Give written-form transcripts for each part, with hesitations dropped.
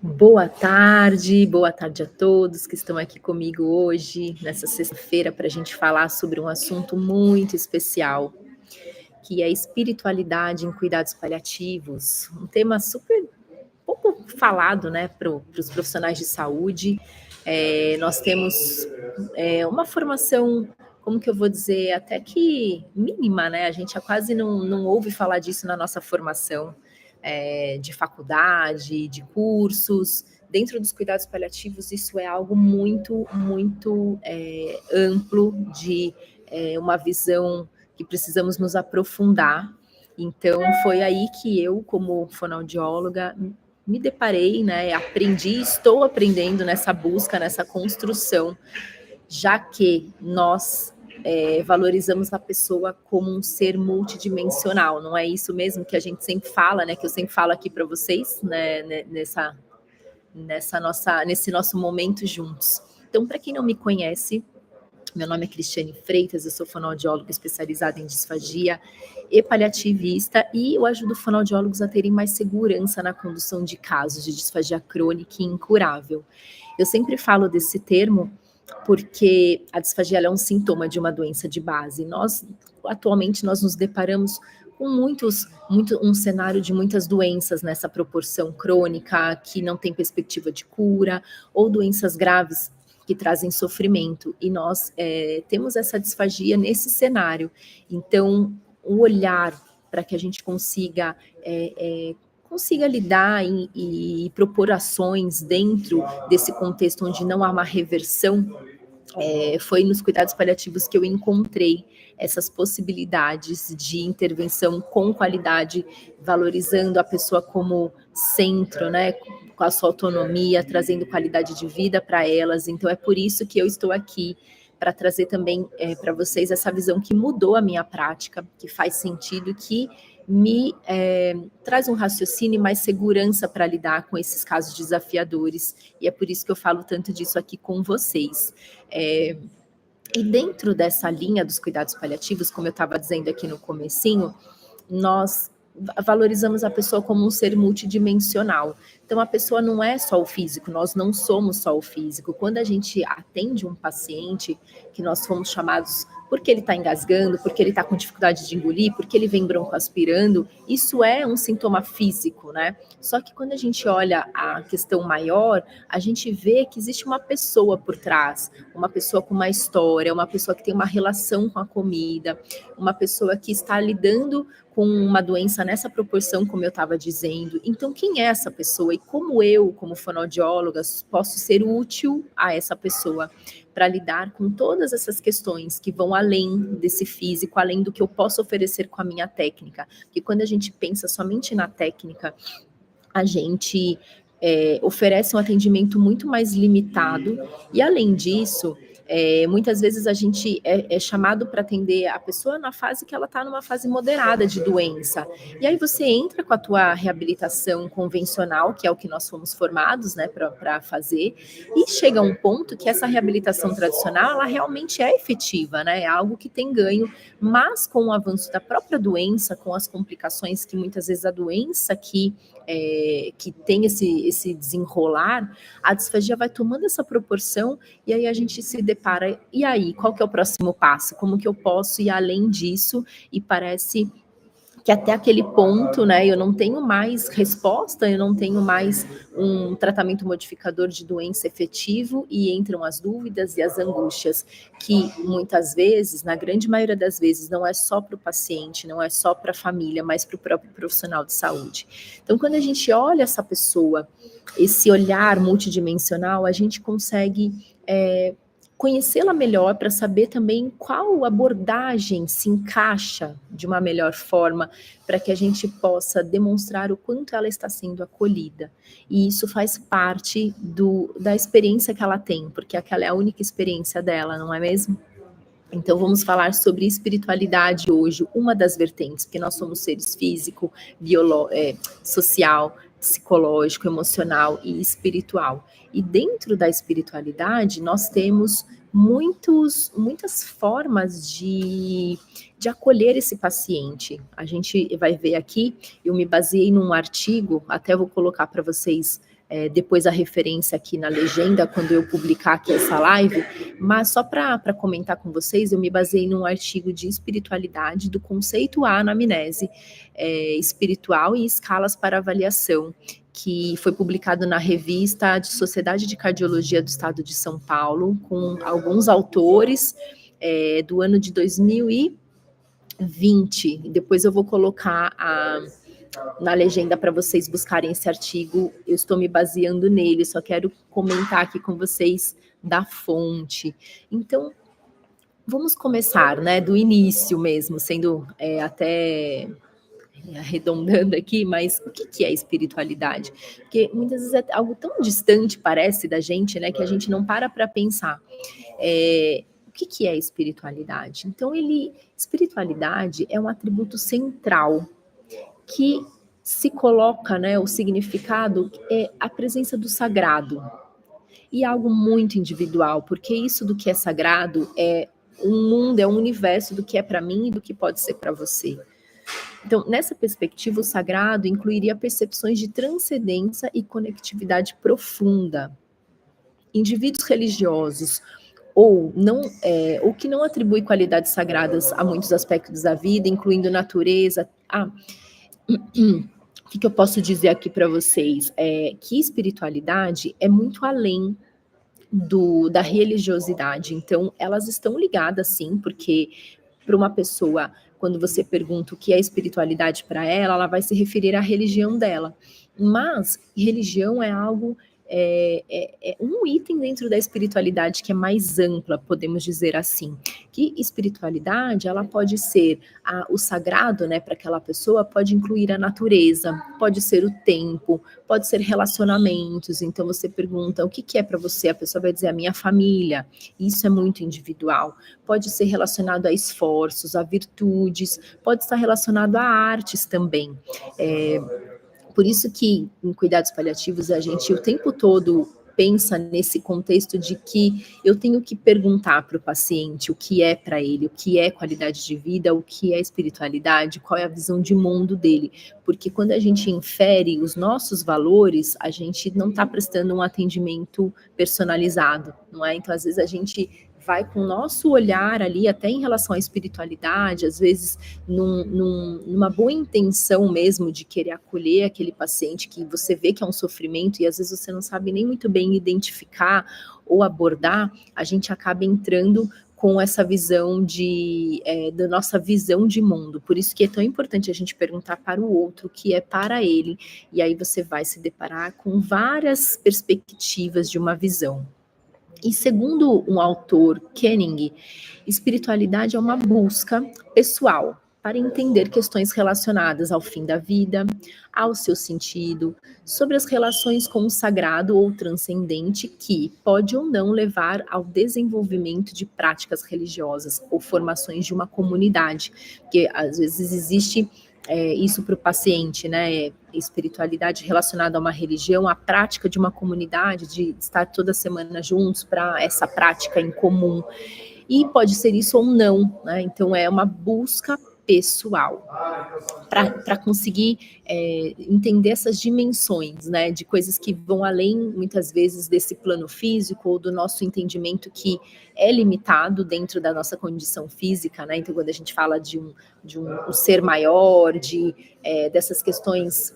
Boa tarde a todos que estão aqui comigo hoje, nessa sexta-feira, para a gente falar sobre um assunto muito especial, que é espiritualidade em cuidados paliativos. Um tema super pouco falado, né, para os profissionais de saúde. Nós temos uma formação, como que eu vou dizer, até que mínima, né? A gente quase não ouve falar disso na nossa formação, de faculdade, de cursos. Dentro dos cuidados paliativos, isso é algo muito amplo, de uma visão que precisamos nos aprofundar. Então, foi aí que eu, como fonoaudióloga, me deparei, né, aprendi, estou aprendendo nessa busca, nessa construção, já que nós valorizamos a pessoa como um ser multidimensional, não é isso mesmo que a gente sempre fala, né, que eu sempre falo aqui para vocês, né, nesse nosso momento juntos. Então, para quem não me conhece, meu nome é Cristiane Freitas, eu sou fonoaudióloga especializada em disfagia e paliativista, e eu ajudo fonoaudiólogos a terem mais segurança na condução de casos de disfagia crônica e incurável. Eu sempre falo desse termo porque a disfagia é um sintoma de uma doença de base. Atualmente, nós nos deparamos com um cenário de muitas doenças nessa proporção crônica, que não tem perspectiva de cura, ou doenças graves que trazem sofrimento, e nós temos essa disfagia nesse cenário. Então, o olhar para que a gente consiga lidar e propor ações dentro desse contexto onde não há uma reversão, foi nos cuidados paliativos que eu encontrei essas possibilidades de intervenção com qualidade, valorizando a pessoa como centro, né, com a sua autonomia, trazendo qualidade de vida para elas. Então é por isso que eu estou aqui, para trazer também para vocês essa visão que mudou a minha prática, que faz sentido, que me traz um raciocínio e mais segurança para lidar com esses casos desafiadores, e é por isso que eu falo tanto disso aqui com vocês. E dentro dessa linha dos cuidados paliativos, como eu estava dizendo aqui no comecinho, nós valorizamos a pessoa como um ser multidimensional. Então, a pessoa não é só o físico, nós não somos só o físico. Quando a gente atende um paciente, que nós fomos chamados porque ele está engasgando, porque ele está com dificuldade de engolir, porque ele vem broncoaspirando, isso é um sintoma físico, né? Só que quando a gente olha a questão maior, a gente vê que existe uma pessoa por trás, uma pessoa com uma história, uma pessoa que tem uma relação com a comida, uma pessoa que está lidando com uma doença nessa proporção, como eu estava dizendo. Então, quem é essa pessoa? E como eu, como fonoaudióloga, posso ser útil a essa pessoa para lidar com todas essas questões que vão além desse físico, além do que eu posso oferecer com a minha técnica. Porque quando a gente pensa somente na técnica, a gente oferece um atendimento muito mais limitado, e além disso, muitas vezes a gente é chamado para atender a pessoa na fase que ela está numa fase moderada de doença, e aí você entra com a tua reabilitação convencional, que é o que nós fomos formados, né, para fazer, e chega um ponto que essa reabilitação tradicional, ela realmente é efetiva, né, é algo que tem ganho, mas com o avanço da própria doença, com as complicações que muitas vezes a doença que tem esse desenrolar, a disfagia vai tomando essa proporção, e aí a gente se depara, e aí, qual que é o próximo passo? Como que eu posso ir além disso? E parece que até aquele ponto, né, eu não tenho mais resposta, eu não tenho mais um tratamento modificador de doença efetivo, e entram as dúvidas e as angústias, que muitas vezes, na grande maioria das vezes, não é só para o paciente, não é só para a família, mas para o próprio profissional de saúde. Então, quando a gente olha essa pessoa, esse olhar multidimensional, a gente consegue conhecê-la melhor para saber também qual abordagem se encaixa de uma melhor forma para que a gente possa demonstrar o quanto ela está sendo acolhida. E isso faz parte da experiência que ela tem, porque aquela é a única experiência dela, não é mesmo? Então vamos falar sobre espiritualidade hoje, uma das vertentes, porque nós somos seres físico, social, psicológico, emocional e espiritual. E dentro da espiritualidade nós temos muitas formas de acolher esse paciente. A gente vai ver aqui, eu me baseei num artigo, até vou colocar para vocês depois a referência aqui na legenda, quando eu publicar aqui essa live, mas só para comentar com vocês, eu me baseei num artigo de espiritualidade do conceito A anamnese espiritual e escalas para avaliação, que foi publicado na revista de Sociedade de Cardiologia do Estado de São Paulo, com alguns autores do ano de 2020. Depois eu vou colocar na legenda para vocês buscarem esse artigo, eu estou me baseando nele, só quero comentar aqui com vocês da fonte. Então, vamos começar, né, do início mesmo, sendo até arredondando aqui, mas o que é espiritualidade? Porque muitas vezes é algo tão distante, parece, da gente, né, que a gente não para pensar. O que é espiritualidade? Então, espiritualidade é um atributo central que se coloca, né, o significado é a presença do sagrado, e algo muito individual, porque isso do que é sagrado é um mundo, é um universo do que é para mim e do que pode ser para você. Então, nessa perspectiva, o sagrado incluiria percepções de transcendência e conectividade profunda. Indivíduos religiosos ou que não atribuem qualidades sagradas a muitos aspectos da vida, incluindo natureza. O que eu posso dizer aqui para vocês? Que espiritualidade é muito além da religiosidade. Então, elas estão ligadas, sim, porque para uma pessoa, quando você pergunta o que é espiritualidade para ela, ela vai se referir à religião dela. Mas religião é algo, um item dentro da espiritualidade que é mais ampla, podemos dizer assim. Que espiritualidade, ela pode ser o sagrado, né, para aquela pessoa, pode incluir a natureza, pode ser o tempo, pode ser relacionamentos. Então você pergunta o que é para você, a pessoa vai dizer a minha família. Isso é muito individual. Pode ser relacionado a esforços, a virtudes, pode estar relacionado a artes também. Por isso que em cuidados paliativos a gente o tempo todo pensa nesse contexto de que eu tenho que perguntar para o paciente o que é para ele, o que é qualidade de vida, o que é espiritualidade, qual é a visão de mundo dele. Porque quando a gente infere os nossos valores, a gente não está prestando um atendimento personalizado, não é? Então, às vezes, a gente vai com o nosso olhar ali, até em relação à espiritualidade, às vezes numa boa intenção mesmo de querer acolher aquele paciente que você vê que é um sofrimento e às vezes você não sabe nem muito bem identificar ou abordar, a gente acaba entrando com essa visão da nossa visão de mundo. Por isso que é tão importante a gente perguntar para o outro o que é para ele, e aí você vai se deparar com várias perspectivas de uma visão. E segundo um autor, Kenning, espiritualidade é uma busca pessoal para entender questões relacionadas ao fim da vida, ao seu sentido, sobre as relações com o sagrado ou transcendente que pode ou não levar ao desenvolvimento de práticas religiosas ou formações de uma comunidade, porque às vezes existe isso para o paciente, né? Espiritualidade relacionada a uma religião, a prática de uma comunidade, de estar toda semana juntos para essa prática em comum. E pode ser isso ou não, né? Então é uma busca pessoal para conseguir entender essas dimensões, né, de coisas que vão além, muitas vezes, desse plano físico ou do nosso entendimento que é limitado dentro da nossa condição física, né? Então, quando a gente fala de um ser maior, dessas questões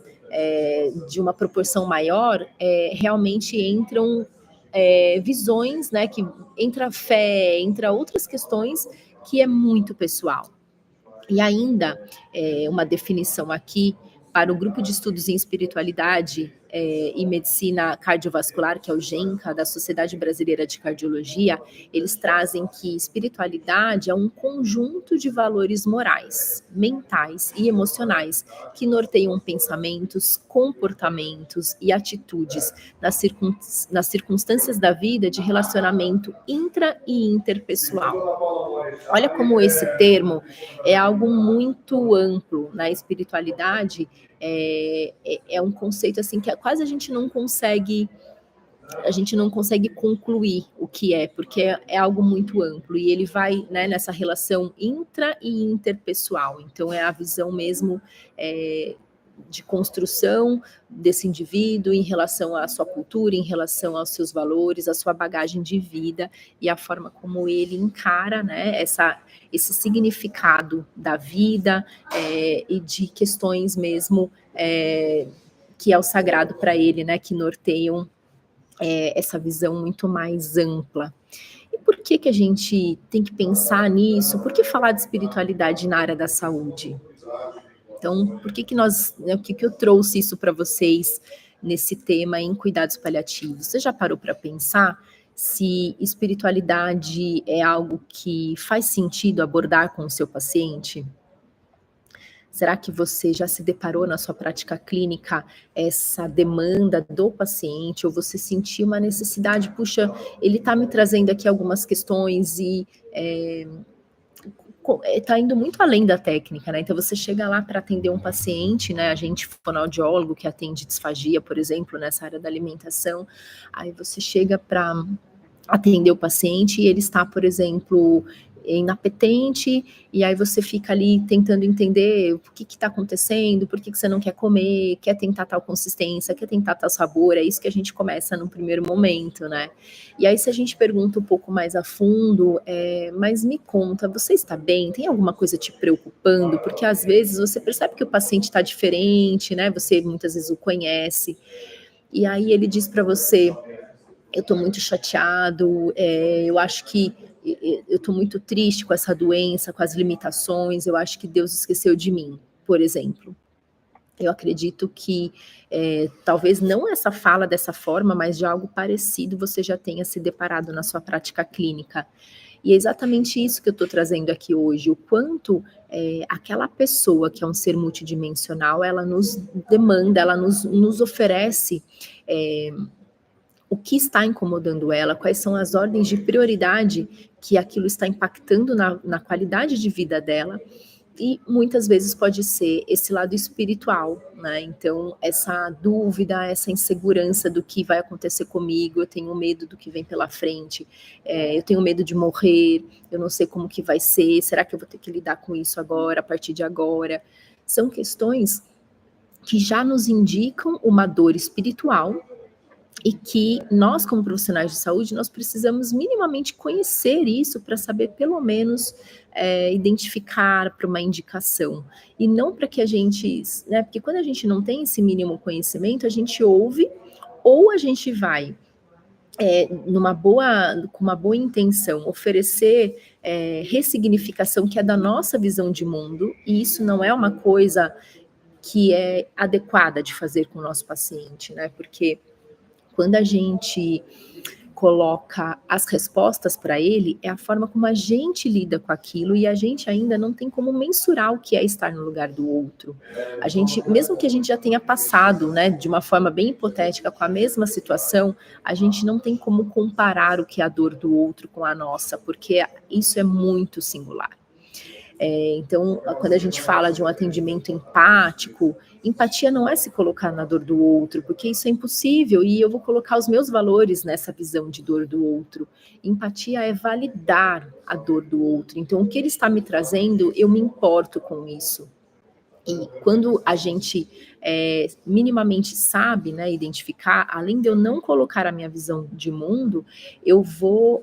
de uma proporção maior, realmente entram visões, né, que entra fé, entra outras questões que é muito pessoal. E ainda, uma definição aqui para o Grupo de Estudos em Espiritualidade e Medicina Cardiovascular, que é o GENCA, da Sociedade Brasileira de Cardiologia, eles trazem que espiritualidade é um conjunto de valores morais, mentais e emocionais que norteiam pensamentos, comportamentos e atitudes nas circunstâncias da vida de relacionamento intra e interpessoal. Olha como esse termo é algo muito amplo na espiritualidade, é um conceito assim que quase a gente não consegue concluir o que porque é algo muito amplo e ele vai, né, nessa relação intra e interpessoal. Então é a visão mesmo de construção desse indivíduo em relação à sua cultura, em relação aos seus valores, à sua bagagem de vida e a forma como ele encara, né, esse significado da vida e de questões mesmo que é o sagrado para ele, né, que norteiam essa visão muito mais ampla. E por que que a gente tem que pensar nisso? Por que falar de espiritualidade na área da saúde? Então, por que que nós, né, o que que eu trouxe isso para vocês nesse tema em cuidados paliativos? Você já parou para pensar se espiritualidade é algo que faz sentido abordar com o seu paciente? Será que você já se deparou na sua prática clínica essa demanda do paciente, ou você sentiu uma necessidade, puxa, ele está me trazendo aqui algumas questões e está indo muito além da técnica, né? Então você chega lá para atender um paciente, né? A gente, fonoaudiólogo, que atende disfagia, por exemplo, nessa área da alimentação, aí você chega para atender o paciente e ele está, por exemplo, inapetente, e aí você fica ali tentando entender o que está acontecendo, por que você não quer comer, quer tentar tal consistência, quer tentar tal sabor, é isso que a gente começa no primeiro momento, né? E aí se a gente pergunta um pouco mais a fundo, mas me conta, você está bem? Tem alguma coisa te preocupando? Porque às vezes você percebe que o paciente está diferente, né? Você muitas vezes o conhece, e aí ele diz para você, eu estou muito chateado, eu acho que eu estou muito triste com essa doença, com as limitações, eu acho que Deus esqueceu de mim, por exemplo. Eu acredito que talvez não essa fala dessa forma, mas de algo parecido você já tenha se deparado na sua prática clínica. E é exatamente isso que eu estou trazendo aqui hoje, o quanto aquela pessoa que é um ser multidimensional, ela nos demanda, ela nos oferece o que está incomodando ela, quais são as ordens de prioridade que aquilo está impactando na qualidade de vida dela, e muitas vezes pode ser esse lado espiritual, né? Então, essa dúvida, essa insegurança do que vai acontecer comigo, eu tenho medo do que vem pela frente, eu tenho medo de morrer, eu não sei como que vai ser, será que eu vou ter que lidar com isso agora, a partir de agora? São questões que já nos indicam uma dor espiritual, e que nós, como profissionais de saúde, nós precisamos minimamente conhecer isso para saber, pelo menos, identificar para uma indicação. E não para que a gente, né, porque quando a gente não tem esse mínimo conhecimento, a gente ouve, ou a gente vai com uma boa intenção, oferecer ressignificação que é da nossa visão de mundo, e isso não é uma coisa que é adequada de fazer com o nosso paciente, né? Porque quando a gente coloca as respostas para ele, é a forma como a gente lida com aquilo, e a gente ainda não tem como mensurar o que é estar no lugar do outro. A gente, mesmo que a gente já tenha passado, né, de uma forma bem hipotética com a mesma situação, a gente não tem como comparar o que é a dor do outro com a nossa, porque isso é muito singular. Então, quando a gente fala de um atendimento empático, empatia não é se colocar na dor do outro, porque isso é impossível, e eu vou colocar os meus valores nessa visão de dor do outro. Empatia é validar a dor do outro. Então, o que ele está me trazendo, eu me importo com isso. E quando a gente minimamente sabe, né, identificar, além de eu não colocar a minha visão de mundo, eu vou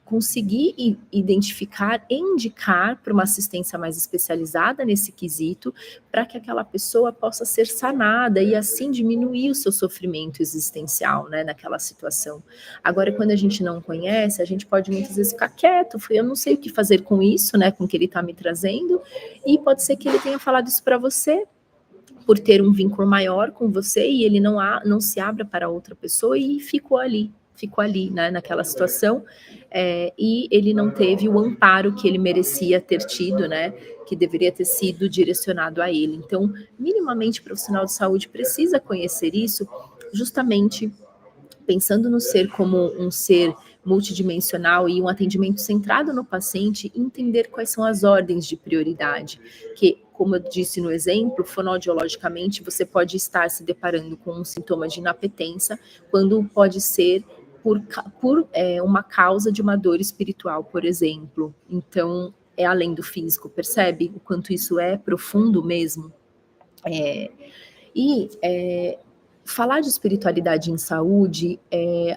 conseguir identificar e indicar para uma assistência mais especializada nesse quesito, para que aquela pessoa possa ser sanada e assim diminuir o seu sofrimento existencial, né, naquela situação. Agora, quando a gente não conhece, a gente pode muitas vezes ficar quieto, eu não sei o que fazer com isso, né, com o que ele está me trazendo, e pode ser que ele tenha falado isso para você, por ter um vínculo maior com você, e ele não se abra para outra pessoa, e ficou ali, né, naquela situação, e ele não teve o amparo que ele merecia ter tido, né, que deveria ter sido direcionado a ele. Então, minimamente, o profissional de saúde precisa conhecer isso, justamente pensando no ser como um ser multidimensional e um atendimento centrado no paciente, entender quais são as ordens de prioridade, que, como eu disse no exemplo, fonoaudiologicamente você pode estar se deparando com um sintoma de inapetência, quando pode ser por uma causa de uma dor espiritual, por exemplo. Então, é além do físico, percebe o quanto isso é profundo mesmo? Falar de espiritualidade em saúde,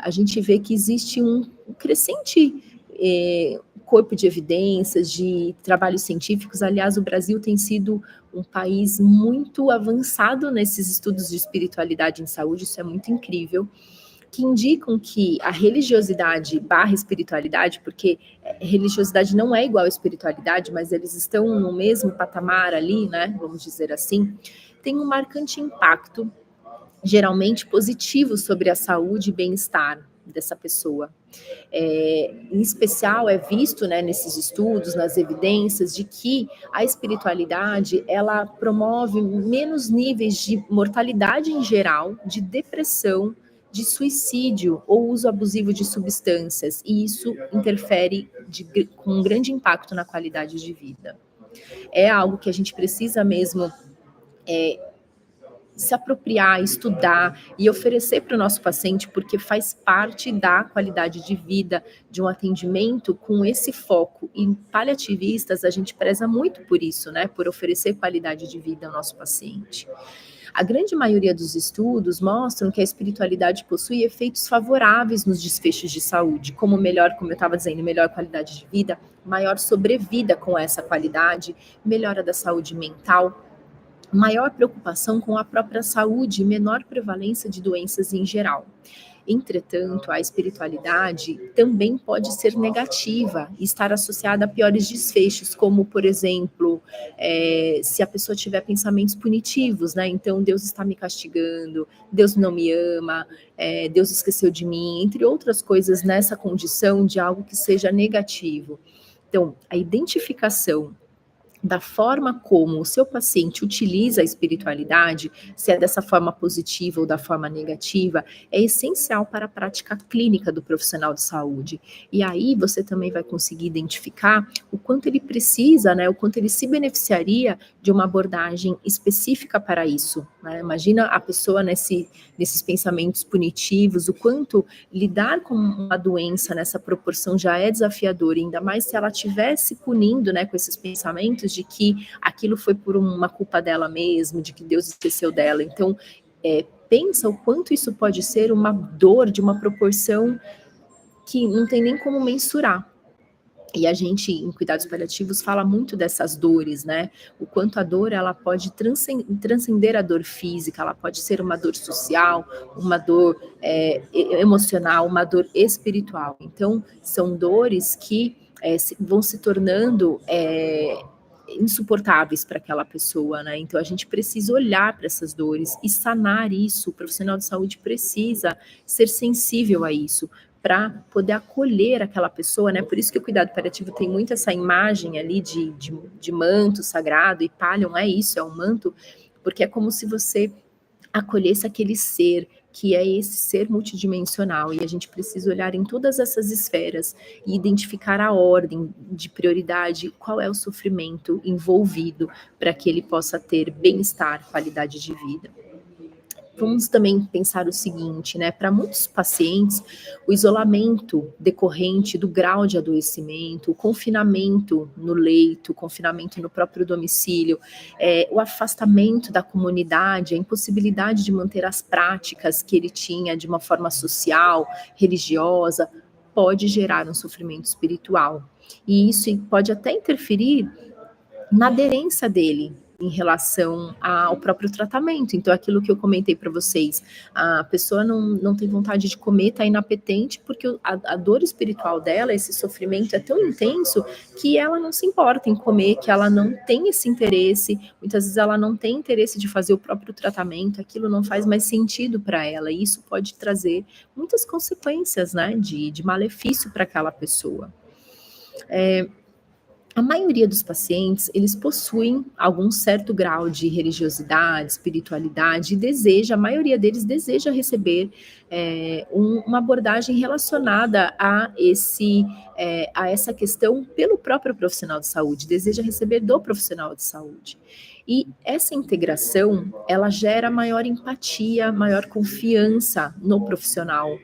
a gente vê que existe um crescente corpo de evidências, de trabalhos científicos. Aliás, o Brasil tem sido um país muito avançado nesses estudos de espiritualidade em saúde, isso é muito incrível, que indicam que a religiosidade barra espiritualidade, porque religiosidade não é igual à espiritualidade, mas eles estão no mesmo patamar ali, né, vamos dizer assim, tem um marcante impacto geralmente positivo sobre a saúde e bem-estar dessa pessoa. Em especial é visto, né, nesses estudos, nas evidências, de que a espiritualidade ela promove menos níveis de mortalidade em geral, de depressão, de suicídio ou uso abusivo de substâncias, e isso interfere com um grande impacto na qualidade de vida. É algo que a gente precisa mesmo se apropriar, estudar e oferecer para o nosso paciente, porque faz parte da qualidade de vida, de um atendimento com esse foco. E paliativistas, a gente preza muito por isso, né? Por oferecer qualidade de vida ao nosso paciente. A grande maioria dos estudos mostram que a espiritualidade possui efeitos favoráveis nos desfechos de saúde, como como eu estava dizendo, melhor qualidade de vida, maior sobrevida com essa qualidade, melhora da saúde mental, maior preocupação com a própria saúde e menor prevalência de doenças em geral. Entretanto, a espiritualidade também pode ser negativa e estar associada a piores desfechos, como, por exemplo, se a pessoa tiver pensamentos punitivos, né? Então, Deus está me castigando, Deus não me ama, Deus esqueceu de mim, entre outras coisas nessa condição de algo que seja negativo. Então, a identificação da forma como o seu paciente utiliza a espiritualidade, se é dessa forma positiva ou da forma negativa, é essencial para a prática clínica do profissional de saúde. E aí você também vai conseguir identificar o quanto ele precisa, né, o quanto ele se beneficiaria de uma abordagem específica para isso, né? Imagina a pessoa nesses pensamentos punitivos, o quanto lidar com uma doença nessa proporção já é desafiador, ainda mais se ela estivesse punindo, né, com esses pensamentos de que aquilo foi por uma culpa dela mesma, de que Deus esqueceu dela. Então, pensa o quanto isso pode ser uma dor de uma proporção que não tem nem como mensurar. E a gente, em cuidados paliativos, fala muito dessas dores, né? O quanto a dor, ela pode transcender a dor física, ela pode ser uma dor social, uma dor emocional, uma dor espiritual. Então, são dores que vão se tornando insuportáveis para aquela pessoa, né? Então a gente precisa olhar para essas dores e sanar isso. O profissional de saúde precisa ser sensível a isso para poder acolher aquela pessoa, né? Por isso que o cuidado paliativo tem muito essa imagem ali de manto sagrado, e pallium é isso, é um manto, porque é como se você acolhesse aquele ser, que é esse ser multidimensional, e a gente precisa olhar em todas essas esferas e identificar a ordem de prioridade, qual é o sofrimento envolvido para que ele possa ter bem-estar, qualidade de vida. Vamos também pensar o seguinte, né? Para muitos pacientes, o isolamento decorrente do grau de adoecimento, o confinamento no leito, o confinamento no próprio domicílio, o afastamento da comunidade, a impossibilidade de manter as práticas que ele tinha de uma forma social, religiosa, pode gerar um sofrimento espiritual. E isso pode até interferir na aderência dele em relação ao próprio tratamento. Então, aquilo que eu comentei para vocês, a pessoa não tem vontade de comer, está inapetente, porque a dor espiritual dela, esse sofrimento é tão intenso que ela não se importa em comer, que ela não tem esse interesse, muitas vezes ela não tem interesse de fazer o próprio tratamento, aquilo não faz mais sentido para ela, e isso pode trazer muitas consequências, né, de malefício para aquela pessoa. A maioria dos pacientes, eles possuem algum certo grau de religiosidade, espiritualidade, e a maioria deles deseja receber uma abordagem relacionada a essa questão pelo próprio profissional de saúde, deseja receber do profissional de saúde. E essa integração, ela gera maior empatia, maior confiança no profissional,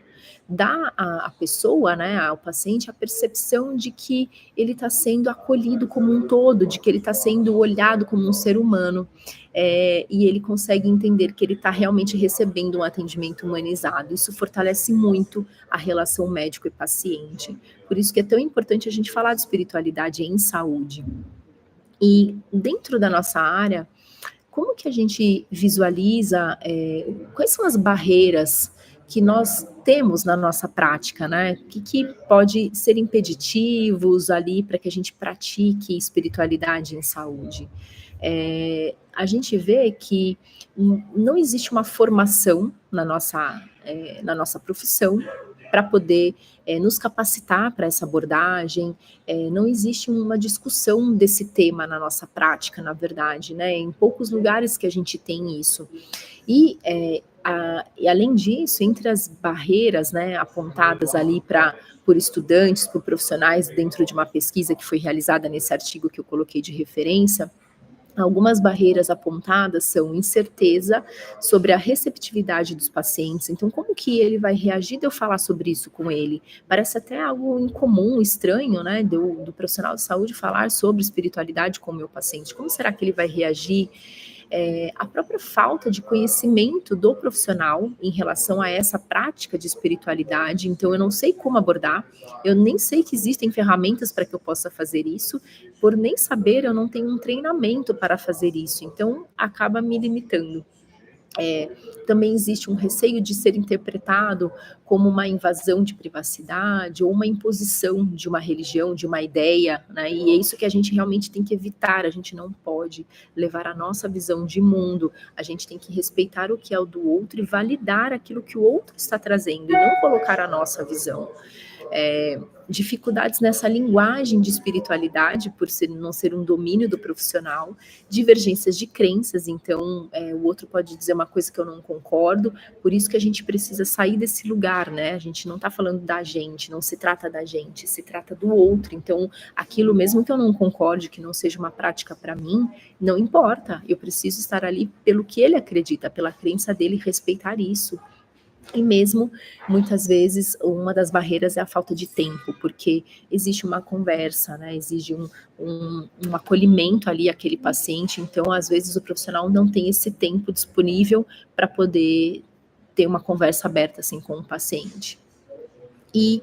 dá à pessoa, né, ao paciente, a percepção de que ele está sendo acolhido como um todo, de que ele está sendo olhado como um ser humano, e ele consegue entender que ele está realmente recebendo um atendimento humanizado. Isso fortalece muito a relação médico e paciente. Por isso que é tão importante a gente falar de espiritualidade em saúde. E dentro da nossa área, como que a gente visualiza, quais são as barreiras que nós temos na nossa prática, né? O que pode ser impeditivos ali para que a gente pratique espiritualidade em saúde? A gente vê que não existe uma formação na nossa profissão para poder nos capacitar para essa abordagem, não existe uma discussão desse tema na nossa prática, na verdade, né? Em poucos lugares que a gente tem isso. E, e além disso, entre as barreiras, né, apontadas ali por estudantes, por profissionais dentro de uma pesquisa que foi realizada nesse artigo que eu coloquei de referência, algumas barreiras apontadas são incerteza sobre a receptividade dos pacientes. Então, como que ele vai reagir de eu falar sobre isso com ele? Parece até algo incomum, estranho, né, do profissional de saúde falar sobre espiritualidade com o meu paciente. Como será que ele vai reagir? A própria falta de conhecimento do profissional em relação a essa prática de espiritualidade, então eu não sei como abordar, eu nem sei que existem ferramentas para que eu possa fazer isso, por nem saber eu não tenho um treinamento para fazer isso, então acaba me limitando. Também existe um receio de ser interpretado como uma invasão de privacidade ou uma imposição de uma religião, de uma ideia, né? E é isso que a gente realmente tem que evitar, a gente não pode levar a nossa visão de mundo, a gente tem que respeitar o que é o do outro e validar aquilo que o outro está trazendo e não colocar a nossa visão. Dificuldades nessa linguagem de espiritualidade, por não ser um domínio do profissional, divergências de crenças, então o outro pode dizer uma coisa que eu não concordo, por isso que a gente precisa sair desse lugar, né? A gente não está falando da gente, não se trata da gente, se trata do outro, então aquilo mesmo que eu não concorde, que não seja uma prática para mim, não importa, eu preciso estar ali pelo que ele acredita, pela crença dele, respeitar isso. E mesmo, muitas vezes, uma das barreiras é a falta de tempo, porque existe uma conversa, né? Exige um acolhimento ali àquele paciente, então, às vezes, o profissional não tem esse tempo disponível para poder ter uma conversa aberta, assim, com o paciente. E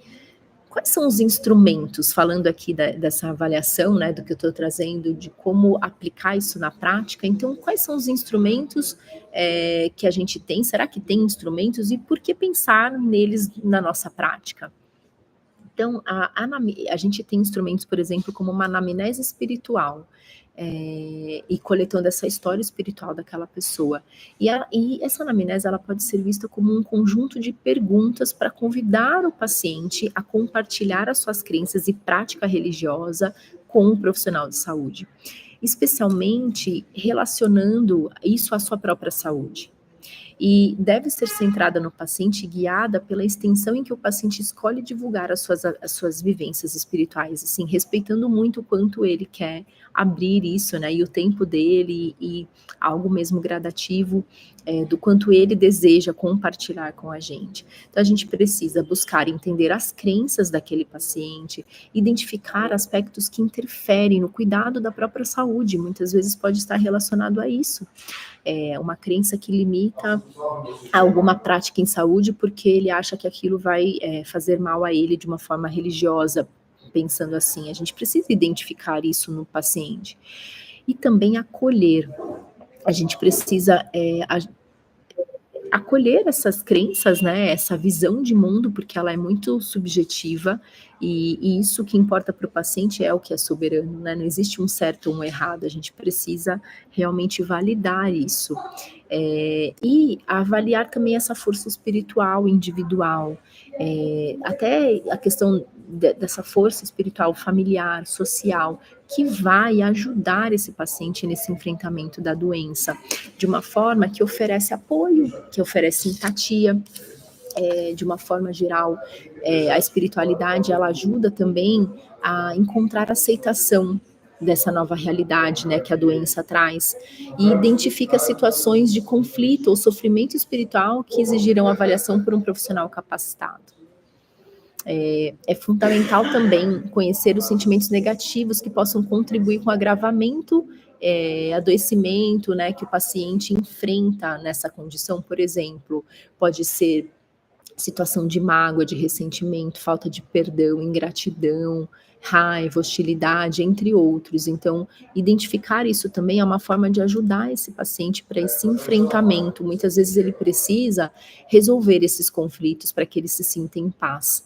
quais são os instrumentos, falando aqui dessa avaliação, né, do que eu estou trazendo, de como aplicar isso na prática, então quais são os instrumentos que a gente tem, será que tem instrumentos e por que pensar neles na nossa prática? Então, a gente tem instrumentos, por exemplo, como uma anamnese espiritual, e coletando essa história espiritual daquela pessoa. E essa anamnese, ela pode ser vista como um conjunto de perguntas para convidar o paciente a compartilhar as suas crenças e prática religiosa com um profissional de saúde, especialmente relacionando isso à sua própria saúde. E deve ser centrada no paciente e guiada pela extensão em que o paciente escolhe divulgar as suas vivências espirituais, assim, respeitando muito o quanto ele quer abrir isso, né, e o tempo dele, e algo mesmo gradativo, do quanto ele deseja compartilhar com a gente. Então, a gente precisa buscar entender as crenças daquele paciente, identificar aspectos que interferem no cuidado da própria saúde, muitas vezes pode estar relacionado a isso. Uma crença que limita alguma prática em saúde porque ele acha que aquilo vai fazer mal a ele de uma forma religiosa, pensando assim. A gente precisa identificar isso no paciente. E também acolher. A gente precisa acolher essas crenças, né, essa visão de mundo, porque ela é muito subjetiva, e isso que importa para o paciente é o que é soberano, né, não existe um certo ou um errado, a gente precisa realmente validar isso. E avaliar também essa força espiritual individual, até a questão dessa força espiritual familiar, social, que vai ajudar esse paciente nesse enfrentamento da doença, de uma forma que oferece apoio, que oferece empatia, de uma forma geral. A espiritualidade, ela ajuda também a encontrar aceitação dessa nova realidade, né, que a doença traz, e identifica situações de conflito ou sofrimento espiritual que exigirão avaliação por um profissional capacitado. É fundamental também conhecer os sentimentos negativos que possam contribuir com o agravamento, adoecimento, né, que o paciente enfrenta nessa condição. Por exemplo, pode ser situação de mágoa, de ressentimento, falta de perdão, ingratidão, raiva, hostilidade, entre outros. Então, identificar isso também é uma forma de ajudar esse paciente para esse enfrentamento. Muitas vezes ele precisa resolver esses conflitos para que ele se sinta em paz.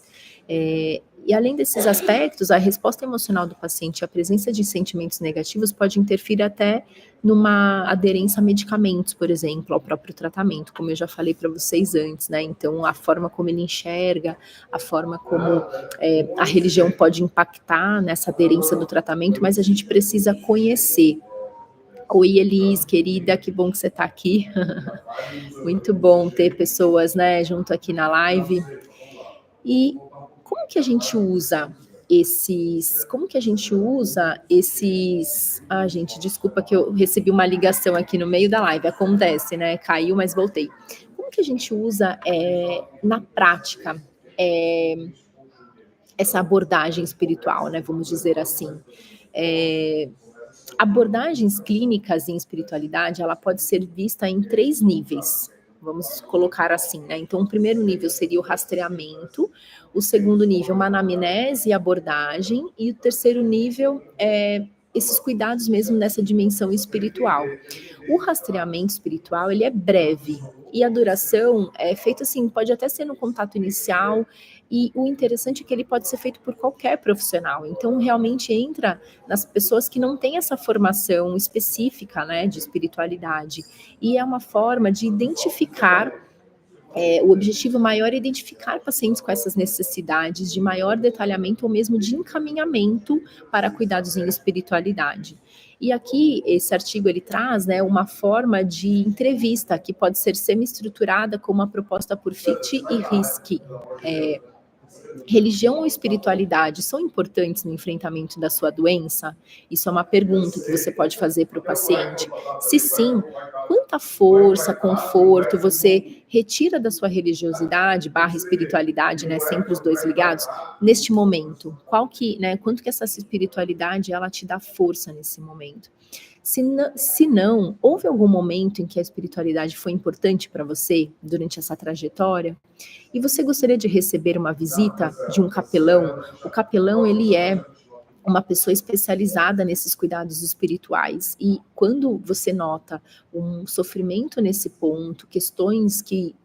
E além desses aspectos, a resposta emocional do paciente e a presença de sentimentos negativos pode interferir até numa aderência a medicamentos, por exemplo, ao próprio tratamento, como eu já falei para vocês antes, né? Então, a forma como ele enxerga, a forma como a religião pode impactar nessa aderência do tratamento, mas a gente precisa conhecer. Oi, Elis, querida, que bom que você está aqui. Muito bom ter pessoas, né, junto aqui na live. E como que a gente usa esses... Ah, gente, desculpa que eu recebi uma ligação aqui no meio da live, acontece, né? Caiu, mas voltei. Como que a gente usa na prática essa abordagem espiritual, né? Vamos dizer assim. Abordagens clínicas em espiritualidade, ela pode ser vista em 3 níveis. Vamos colocar assim, né? Então, o primeiro nível seria o rastreamento, o segundo nível, uma anamnese e abordagem, e o terceiro nível é esses cuidados mesmo nessa dimensão espiritual. O rastreamento espiritual, ele é breve, e a duração é feita assim, pode até ser no contato inicial, e o interessante é que ele pode ser feito por qualquer profissional. Então, realmente entra nas pessoas que não têm essa formação específica, né, de espiritualidade. E é uma forma de identificar, o objetivo maior é identificar pacientes com essas necessidades de maior detalhamento ou mesmo de encaminhamento para cuidados em espiritualidade. E aqui, esse artigo, ele traz, né, uma forma de entrevista que pode ser semi-estruturada como uma proposta por fit e risk. Religião ou espiritualidade são importantes no enfrentamento da sua doença? Isso é uma pergunta que você pode fazer para o paciente. Se sim, quanta força, conforto você retira da sua religiosidade / espiritualidade, né, sempre os dois ligados, neste momento? Quanto que essa espiritualidade ela te dá força nesse momento? Se não, houve algum momento em que a espiritualidade foi importante para você durante essa trajetória? E você gostaria de receber uma visita de um capelão? O capelão, ele é uma pessoa especializada nesses cuidados espirituais. E quando você nota um sofrimento nesse ponto, questões que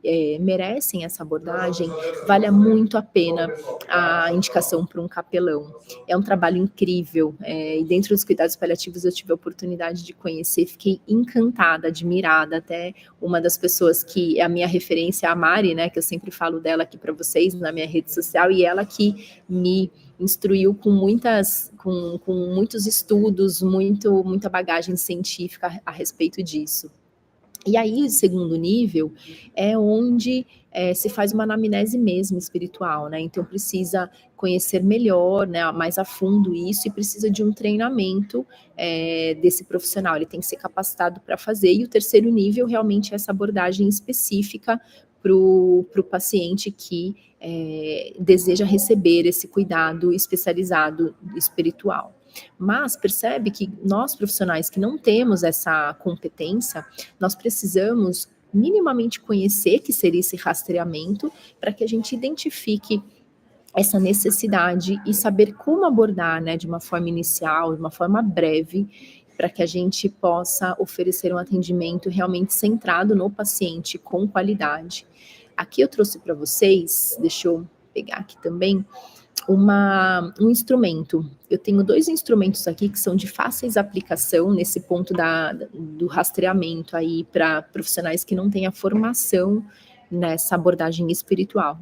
merecem essa abordagem, vale muito a pena a indicação para um capelão. É um trabalho incrível. E dentro dos cuidados paliativos eu tive a oportunidade de conhecer, fiquei encantada, admirada. Até uma das pessoas que é a minha referência, a Mari, né, que eu sempre falo dela aqui para vocês na minha rede social, e ela que me instruiu com muitos estudos, muita bagagem científica a respeito disso. E aí, o segundo nível é onde se faz uma anamnese mesmo espiritual, né? Então, precisa conhecer melhor, né, mais a fundo isso, e precisa de um treinamento desse profissional. Ele tem que ser capacitado para fazer. E o terceiro nível, realmente, é essa abordagem específica para o paciente que deseja receber esse cuidado especializado espiritual. Mas percebe que nós profissionais que não temos essa competência, nós precisamos minimamente conhecer que seria esse rastreamento para que a gente identifique essa necessidade e saber como abordar, né, de uma forma inicial, de uma forma breve, para que a gente possa oferecer um atendimento realmente centrado no paciente, com qualidade. Aqui eu trouxe para vocês, deixa eu pegar aqui também, um instrumento. Eu tenho 2 instrumentos aqui que são de fáceis aplicação nesse ponto do rastreamento aí para profissionais que não têm a formação nessa abordagem espiritual.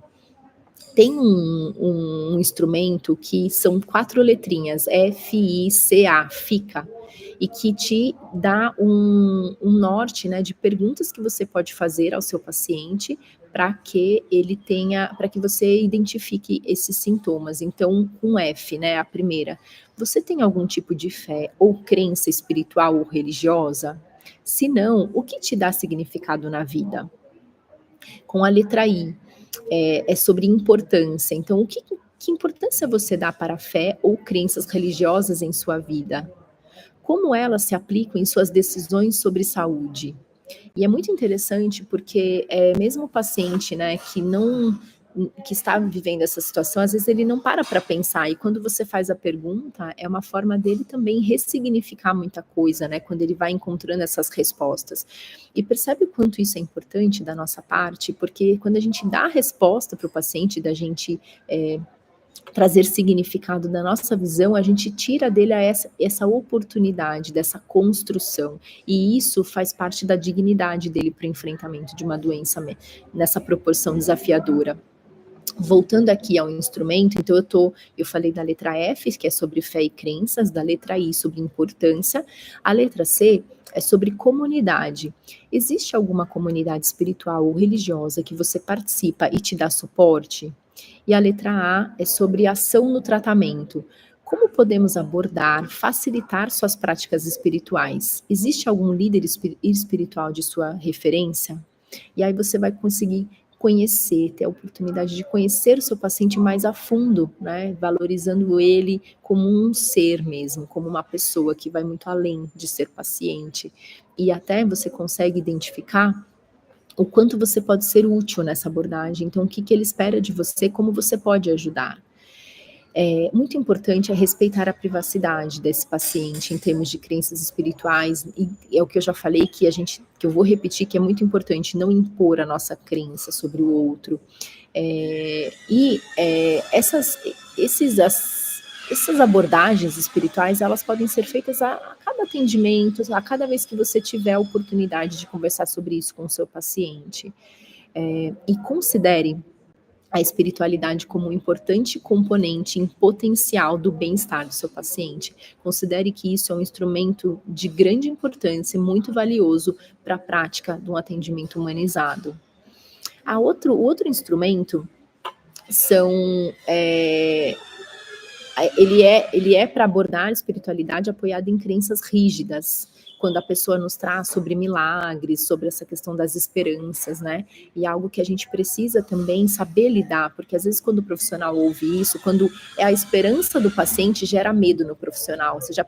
Tem um instrumento que são 4 letrinhas, FICA, FICA, e que te dá um norte, né, de perguntas que você pode fazer ao seu paciente para que você identifique esses sintomas. Então, com F, né, a primeira, você tem algum tipo de fé ou crença espiritual ou religiosa? Se não, o que te dá significado na vida? Com a letra I, é sobre importância. Então, o que Que importância você dá para a fé ou crenças religiosas em sua vida? Como elas se aplicam em suas decisões sobre saúde? E é muito interessante porque, mesmo o paciente, né, que está vivendo essa situação, às vezes ele não para pensar, e quando você faz a pergunta, é uma forma dele também ressignificar muita coisa, né, quando ele vai encontrando essas respostas. E percebe o quanto isso é importante da nossa parte, porque quando a gente dá a resposta para o paciente, da gente, trazer significado da nossa visão, a gente tira dele essa oportunidade dessa construção, e isso faz parte da dignidade dele para o enfrentamento de uma doença nessa proporção desafiadora. Voltando aqui ao instrumento, então eu falei da letra F, que é sobre fé e crenças, da letra I sobre importância, a letra C é sobre comunidade. Existe alguma comunidade espiritual ou religiosa que você participa e te dá suporte? E a letra A é sobre ação no tratamento. Como podemos abordar, facilitar suas práticas espirituais? Existe algum líder espiritual de sua referência? E aí você vai conseguir conhecer, ter a oportunidade de conhecer o seu paciente mais a fundo, né, valorizando ele como um ser mesmo, como uma pessoa que vai muito além de ser paciente. E até você consegue identificar o quanto você pode ser útil nessa abordagem, então o que ele espera de você, como você pode ajudar. Muito importante é respeitar a privacidade desse paciente em termos de crenças espirituais, e é o que eu já falei, que eu vou repetir, que é muito importante não impor a nossa crença sobre o outro. Essas abordagens espirituais, elas podem ser feitas a cada atendimento, a cada vez que você tiver a oportunidade de conversar sobre isso com o seu paciente. E considere a espiritualidade como um importante componente em potencial do bem-estar do seu paciente. Considere que isso é um instrumento de grande importância e muito valioso para a prática de um atendimento humanizado. O outro instrumento ele é para abordar a espiritualidade apoiada em crenças rígidas, quando a pessoa nos traz sobre milagres, sobre essa questão das esperanças, né? E algo que a gente precisa também saber lidar, porque às vezes quando o profissional ouve isso, quando é a esperança do paciente, gera medo no profissional. Você já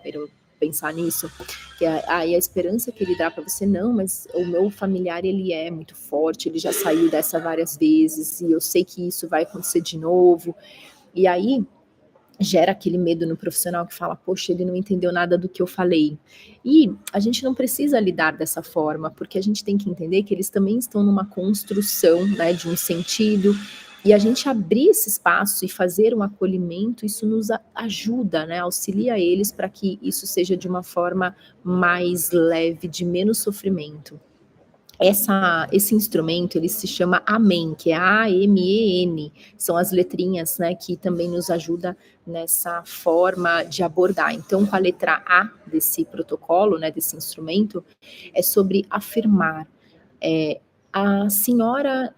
pensar nisso? Que a esperança que ele dá para você, não, mas o meu familiar, ele é muito forte, ele já saiu dessa várias vezes, e eu sei que isso vai acontecer de novo. E aí gera aquele medo no profissional que fala, poxa, ele não entendeu nada do que eu falei. E a gente não precisa lidar dessa forma, porque a gente tem que entender que eles também estão numa construção, né, de um sentido, e a gente abrir esse espaço e fazer um acolhimento, isso nos ajuda, né, auxilia eles para que isso seja de uma forma mais leve, de menos sofrimento. Esse instrumento, ele se chama AMEN, que é A-M-E-N, são as letrinhas, né, que também nos ajuda nessa forma de abordar. Então, com a letra A desse protocolo, né, desse instrumento, é sobre afirmar. A senhora,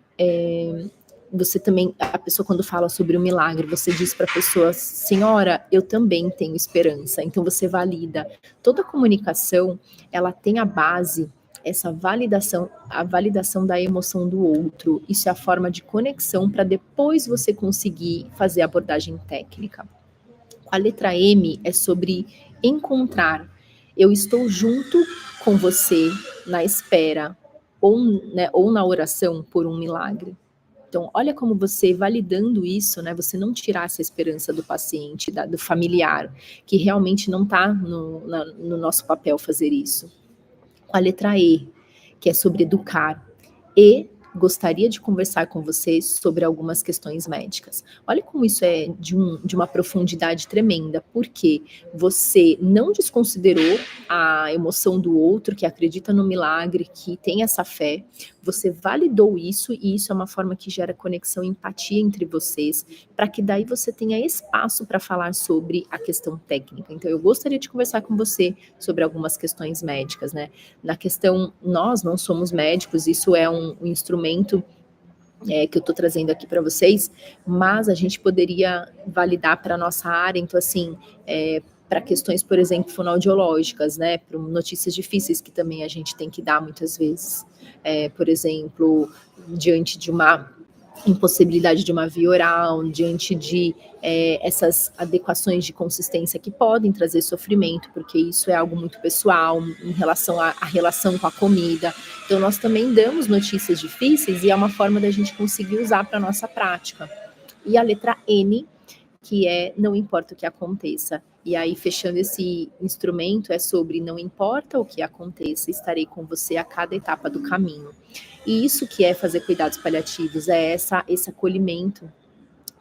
você também, a pessoa quando fala sobre o milagre, você diz para a pessoa, senhora, eu também tenho esperança. Então, você valida. Toda comunicação, ela tem a base, essa validação, a validação da emoção do outro. Isso é a forma de conexão para depois você conseguir fazer a abordagem técnica. A letra M é sobre encontrar. Eu estou junto com você na espera ou na oração por um milagre. Então, olha como você, validando isso, né, você não tirar essa esperança do paciente, do familiar, que realmente não está no nosso papel fazer isso. Com a letra E, que é sobre educar, e gostaria de conversar com você sobre algumas questões médicas. Olha como isso é de uma profundidade tremenda, porque você não desconsiderou a emoção do outro, que acredita no milagre, que tem essa fé, você validou isso, e isso é uma forma que gera conexão e empatia entre vocês, para que daí você tenha espaço para falar sobre a questão técnica. Então, eu gostaria de conversar com você sobre algumas questões médicas, né? Na questão, nós não somos médicos, isso é um instrumento que eu estou trazendo aqui para vocês, mas a gente poderia validar para a nossa área, então assim, para questões, por exemplo, fonoaudiológicas, né, para notícias difíceis que também a gente tem que dar muitas vezes, por exemplo, diante de uma impossibilidade de uma via oral, diante de essas adequações de consistência que podem trazer sofrimento, porque isso é algo muito pessoal em relação à relação com a comida. Então, nós também damos notícias difíceis e é uma forma da gente conseguir usar para a nossa prática. E a letra N, que é não importa o que aconteça. E aí, fechando esse instrumento, é sobre não importa o que aconteça, estarei com você a cada etapa do caminho. E isso que é fazer cuidados paliativos, é esse acolhimento,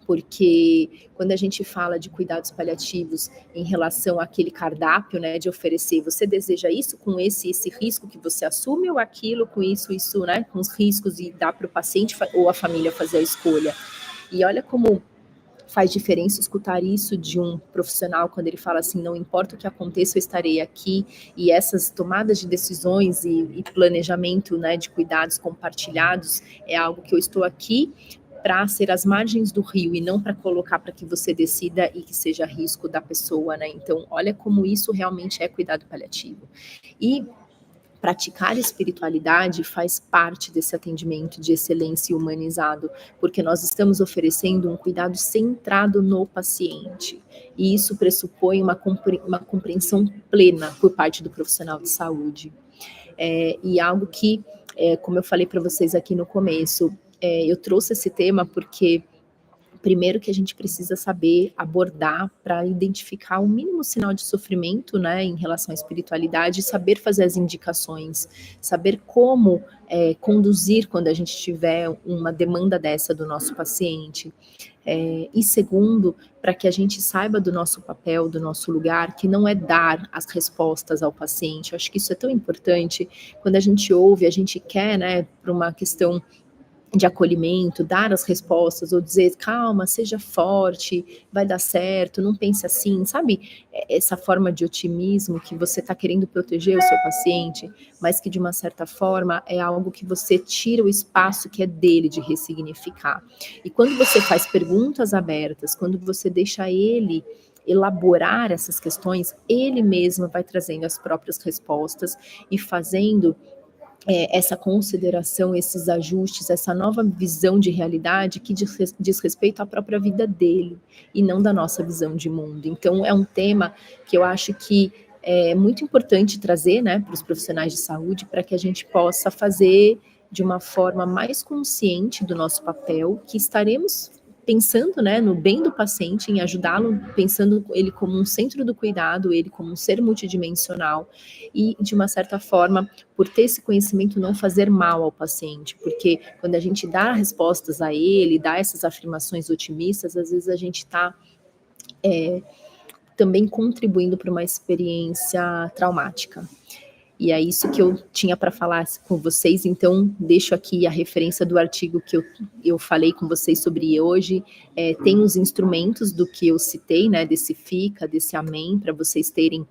porque quando a gente fala de cuidados paliativos em relação àquele cardápio, né, de oferecer, você deseja isso com esse risco que você assume ou aquilo com isso, né, com os riscos e dá para o paciente ou a família fazer a escolha. E olha como faz diferença escutar isso de um profissional quando ele fala assim, não importa o que aconteça, eu estarei aqui, e essas tomadas de decisões e planejamento, né, de cuidados compartilhados é algo que eu estou aqui para ser as margens do rio e não para colocar para que você decida e que seja risco da pessoa, né? Então, olha como isso realmente é cuidado paliativo. E praticar espiritualidade faz parte desse atendimento de excelência humanizado, porque nós estamos oferecendo um cuidado centrado no paciente. E isso pressupõe uma compreensão plena por parte do profissional de saúde. E algo que, como eu falei para vocês aqui no começo, eu trouxe esse tema porque primeiro que a gente precisa saber abordar para identificar o mínimo sinal de sofrimento, né, em relação à espiritualidade, saber fazer as indicações, saber como conduzir quando a gente tiver uma demanda dessa do nosso paciente. E segundo, para que a gente saiba do nosso papel, do nosso lugar, que não é dar as respostas ao paciente. Eu acho que isso é tão importante. Quando a gente ouve, a gente quer, né, para uma questão de acolhimento, dar as respostas, ou dizer, calma, seja forte, vai dar certo, não pense assim, sabe? Essa forma de otimismo que você está querendo proteger o seu paciente, mas que de uma certa forma é algo que você tira o espaço que é dele de ressignificar. E quando você faz perguntas abertas, quando você deixa ele elaborar essas questões, ele mesmo vai trazendo as próprias respostas e fazendo essa consideração, esses ajustes, essa nova visão de realidade que diz respeito à própria vida dele e não da nossa visão de mundo. Então, é um tema que eu acho que é muito importante trazer, né, para os profissionais de saúde, para que a gente possa fazer de uma forma mais consciente do nosso papel, que estaremos pensando, né, no bem do paciente, em ajudá-lo, pensando ele como um centro do cuidado, ele como um ser multidimensional e, de uma certa forma, por ter esse conhecimento, não fazer mal ao paciente, porque quando a gente dá respostas a ele, dá essas afirmações otimistas, às vezes a gente está também contribuindo para uma experiência traumática. E é isso que eu tinha para falar com vocês, então deixo aqui a referência do artigo que eu falei com vocês sobre hoje. Tem os instrumentos do que eu citei, né, desse FICA, desse AMEN, para vocês terem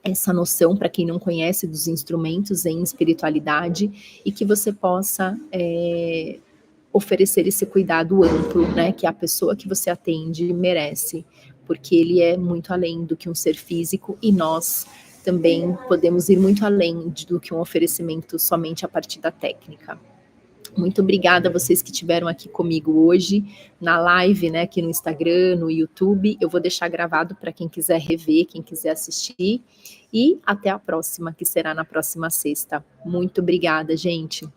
essa noção, para quem não conhece, dos instrumentos em espiritualidade, e que você possa oferecer esse cuidado amplo, né, que a pessoa que você atende merece, porque ele é muito além do que um ser físico, e nós também podemos ir muito além do que um oferecimento somente a partir da técnica. Muito obrigada a vocês que estiveram aqui comigo hoje, na live, né, aqui no Instagram, no YouTube. Eu vou deixar gravado para quem quiser rever, quem quiser assistir. E até a próxima, que será na próxima sexta. Muito obrigada, gente.